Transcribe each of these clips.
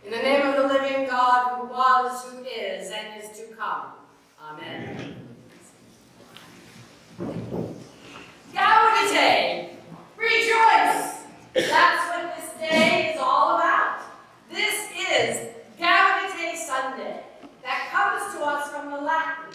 In the name of the living God, who was, who is, and is to come. Amen. Gaudete, rejoice! That's what this day is all about. This is Gaudete Sunday. That comes to us from the Latin,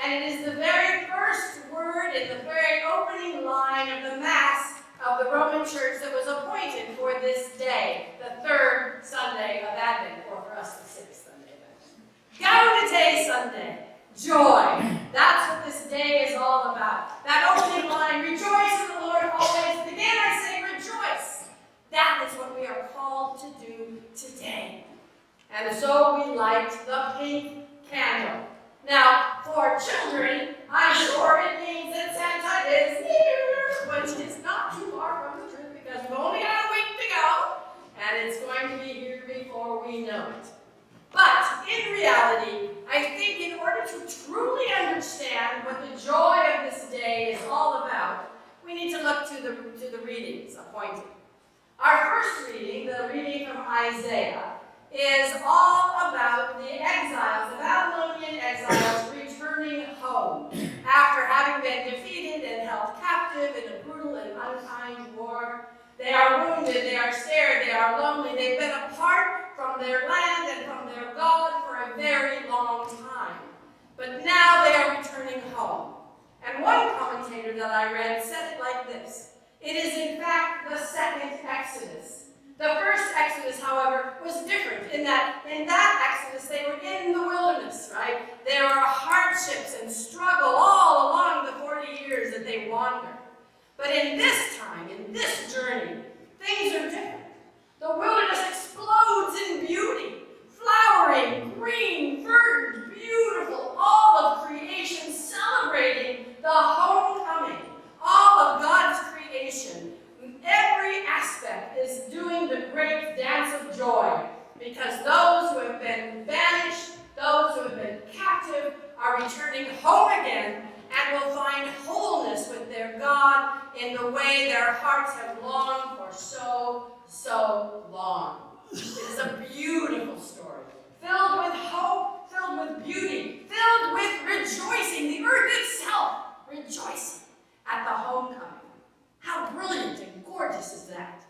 and it is the very first word in the very opening line of the Mass of the Roman Church that was appointed for this day, the third Sunday of Advent, or for us, the sixth Sunday of Advent. Gaudete Sunday, joy. That's what this day is all about. That opening line, rejoice in the Lord always. Again, I say rejoice. That is what we are called to do today. And so we light the pink candle. Now, for children, I'm sure it means that Santa is near, which is not too far from the truth because we've only got a week to go, and it's going to be here before we know it. But in reality, I think in order to truly understand what the joy of this day is all about, we need to look to the readings appointed. Our first reading, the reading from Isaiah, is all about the exiles, the Babylonian exiles returning home after having been defeated and held captive in a brutal and unkind war. They are wounded, they are scared, they are lonely, they've been apart from their land and from their God for a very long time. But now they are returning home. And one commentator that I read said it like this: it is in fact the second Exodus. The first Exodus, however, was different in that Exodus they were in the wilderness, right? There were hardships and struggle all along the 40 years that they wandered. But in this time, in this journey, things are different. The wilderness explodes in beauty, flowering, green, verdant, beautiful, all of creation celebrating the homecoming, all of God's creation. Every aspect is doing the great dance of joy because those who have been banished, those who have been captive, are returning home again and will find wholeness with their God in the way their hearts have longed for so long. It is a beautiful story, filled with hope, filled with beauty, filled with rejoicing, the earth itself rejoicing at the homecoming. How brilliant and gorgeous is that?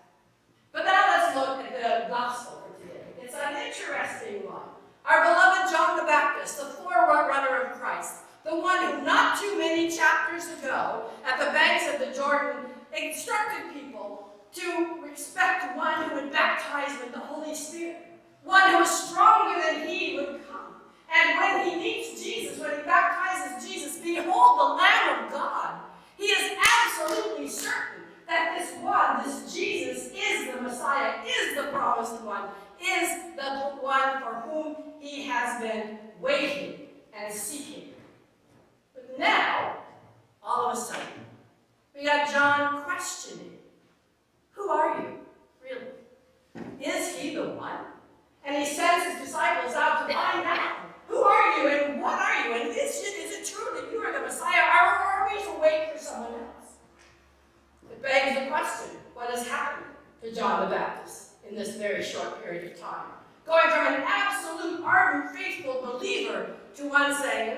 But now let's look at the gospel for today. It's an interesting one. Our beloved John the Baptist, the forerunner of Christ, the one who not too many chapters ago at the banks of the Jordan instructed people to respect one who would baptize with the Holy Spirit, one who was stronger than he would come. And when he meets Jesus, when he baptizes Jesus, behold the Lamb of God. He is absolutely certain that this Jesus is the Messiah, is the promised one, is the one for whom he has been waiting and seeking. But now, all of a sudden, we got John questioning, who are you, really? Is he the one? And he sends his disciples out to find out, who are you and what are you? And is it true that you are the Messiah, or are we to wait for someone else? It begs the question, what has happened to John the Baptist in this very short period of time? Going from an absolute, ardent, faithful believer to one saying,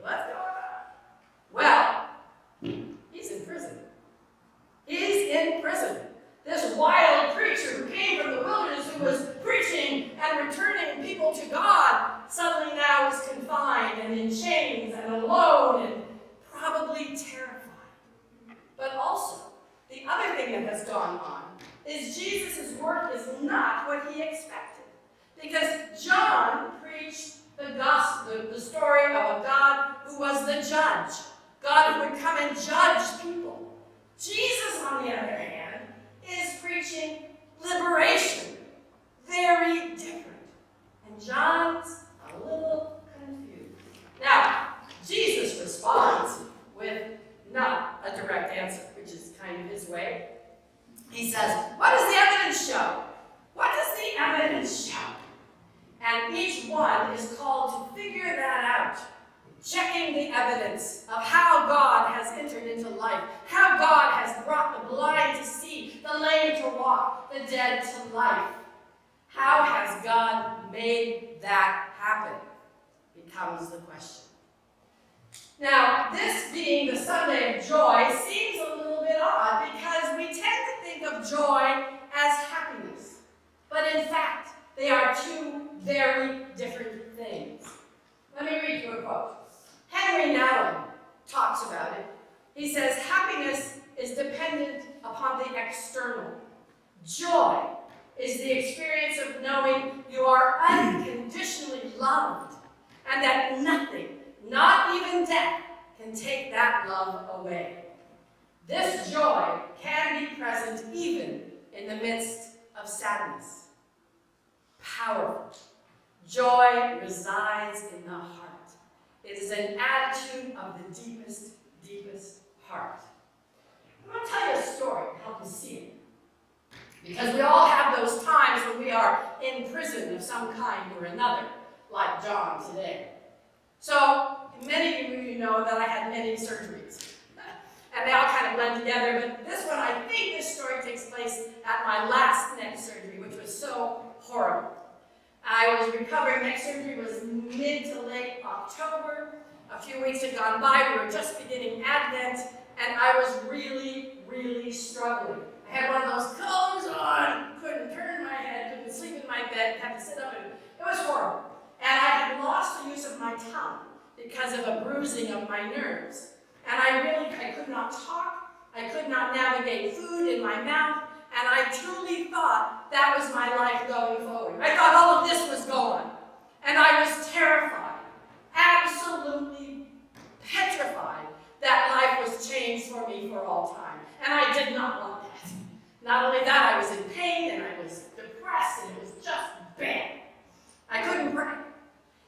what's going on? Well, he's in prison. He's in prison. This wild preacher who came from the wilderness, who was preaching and returning people to God, suddenly now is confined and in chains and alone and probably terrified. But also, the other thing that has gone on is Jesus' work is not what he expected. Because John preached the gospel, the story of a God who was the judge. God who would come and judge people. Jesus, on the other hand, is preaching liberation. Very different. And John's a little confused. Now, Jesus responds with not a direct answer, which is kind of his way. He says, what does the evidence show? What does the evidence show? And each one is called to figure that out, checking the evidence of how God has entered into life, how God has brought the blind to see, the lame to walk, the dead to life, How has God made that happen? Becomes the question. Now, this being the Sunday of joy seems a little bit odd because we tend to think of joy as happiness. But in fact, they are two very different things. Let me read you a quote. Henry Nouwen talks about it. He says, happiness is dependent upon the external. Joy is the experience of knowing you are unconditionally loved and that nothing, not even death, can take that love away. This joy can be present even in the midst of sadness. Powerful. Joy resides in the heart. It is an attitude of the deepest, deepest heart. I'm going to tell you a story to help you see it. Because we all have those times when we are in prison of some kind or another, like John today. So, many of you know that I had many surgeries. And they all kind of blend together, but this one, I think this story takes place at my last neck surgery, which was so horrible. I was recovering. Neck surgery was mid to late October. A few weeks had gone by. We were just beginning Advent, and I was really, really struggling. I had one of those clothes on, couldn't turn my head, couldn't sleep in my bed, had to sit up, and it was horrible. And I had lost the use of my tongue because of a bruising of my nerves. And I could not talk, I could not navigate food in my mouth, and I truly thought that was my life going forward. I thought all of this was gone. And I was terrified, absolutely petrified that life was changed for me for all time. And I did not want that. Not only that, I was in pain and I was depressed and it was just bad. I couldn't pray.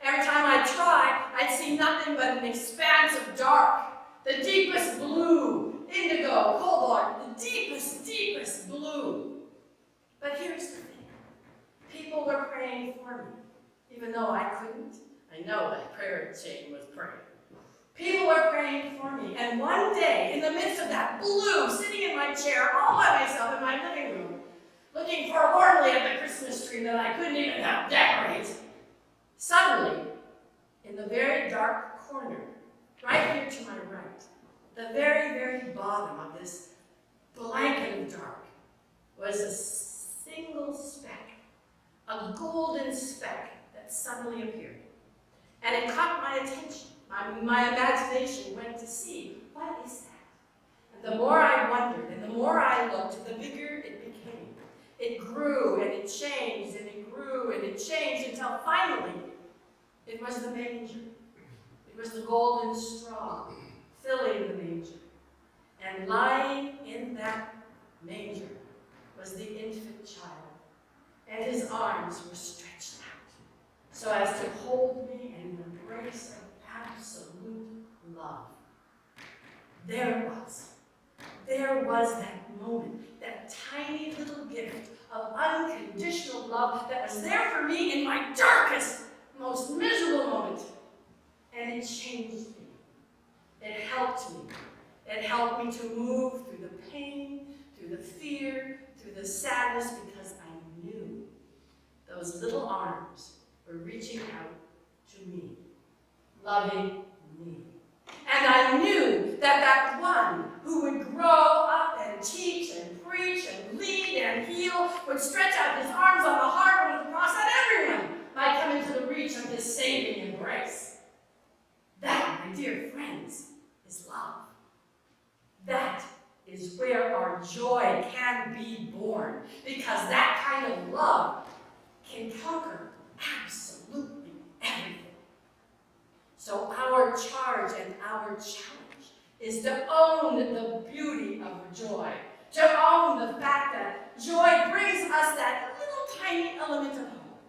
Every time I tried, I'd see nothing but an expanse of dark, the deepest blue, indigo, cobalt, the deepest, deepest blue. But here's the thing. People were praying for me, even though I couldn't. I know that prayer chain was praying. People were praying for me, and one day, in the midst of that blue, sitting in my chair all by myself in my living room, looking forlornly at the Christmas tree that I couldn't even help decorate, suddenly, in the very dark corner, right here to my right, the very, very bottom of this blanket of dark, was a single speck, a golden speck that suddenly appeared. And it caught my attention. My imagination went to see, what is that? And the more I wondered and the more I looked, the bigger it became. It grew and it changed and it grew and it changed until finally it was the manger. It was the golden straw filling the manger. And lying in that manger was the infant child. And his arms were stretched out so as to hold me in an embrace of absolute love. There was that moment, that tiny little gift of unconditional love that was there for me in my darkest, most miserable moment. And it changed me. It helped me. It helped me to move through the pain, through the fear, through the sadness, because I knew those little arms were reaching out to me, loving me. And I knew that that one who would grow up and teach and preach and lead and heal would stretch out his arms on the hard of the cross, that everyone might come into the reach of his saving embrace. That, my dear friends, is love. That is where our joy can be born, because that kind of love can conquer absolutely everything. So our charge and our challenge is to own the beauty of joy, to own the fact that joy brings us that little tiny element of hope.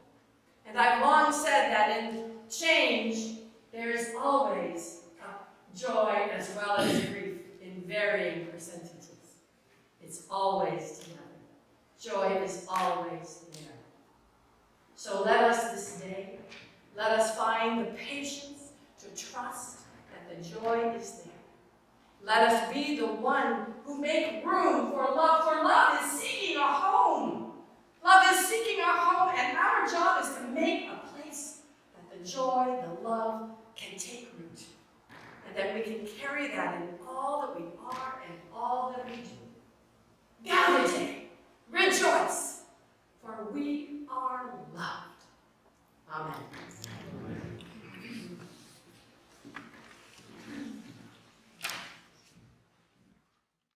And I've long said that in change, there is always joy as well as grief in varying percentages. It's always together. Joy is always there. So let us this day, let us find the patience to trust that the joy is there. Let us be the one who make room for love is seeking a home. Love is seeking our home, and our job is to make a place that the joy, the love can take root, and that we can carry that in all that we are and all that we do. Gaudete, rejoice, for we are loved. Amen.